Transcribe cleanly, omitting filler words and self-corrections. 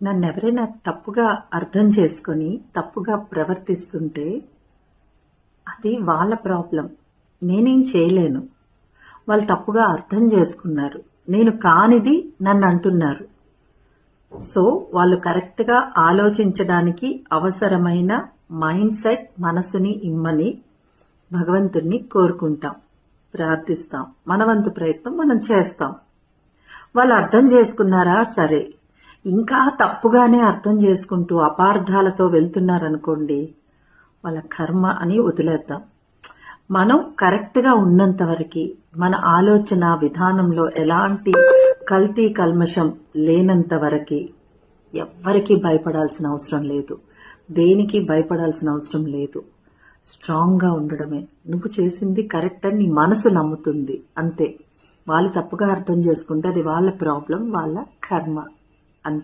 నన్నెవరైనా తప్పుగా అర్థం చేసుకొని తప్పుగా ప్రవర్తిస్తుంటే అది వాళ్ళ ప్రాబ్లం. నేనేం చేయలేను. వాళ్ళు తప్పుగా అర్థం చేసుకున్నారు. నేను కానిది నన్ను అంటున్నారు. సో వాళ్ళు కరెక్ట్గా ఆలోచించడానికి అవసరమైన మైండ్ సెట్ మనసుని ఇమ్మని భగవంతుణ్ణి కోరుకుంటాం, ప్రార్థిస్తాం. మన వంతు ప్రయత్నం మనం చేస్తాం. వాళ్ళు అర్థం చేసుకున్నారా సరే, ఇంకా తప్పుగానే అర్థం చేసుకుంటూ అపార్థాలతో వెళ్తున్నారనుకోండి, వాళ్ళ కర్మ అని వదిలేద్దాం. మనం కరెక్ట్గా ఉన్నంత వరకు మన ఆలోచన విధానంలో ఎలాంటి కల్తీ కల్మషం లేనంత వరకు ఎవ్వరికీ భయపడాల్సిన అవసరం లేదు, దేనికి భయపడాల్సిన అవసరం లేదు. స్ట్రాంగ్గా ఉండడమే. నువ్వు చేసింది కరెక్ట్ అని నీ మనసు నమ్ముతుంది అంతే. వాళ్ళు తప్పుగా అర్థం చేసుకుంటే అది వాళ్ళ ప్రాబ్లం, వాళ్ళ కర్మ అంతే.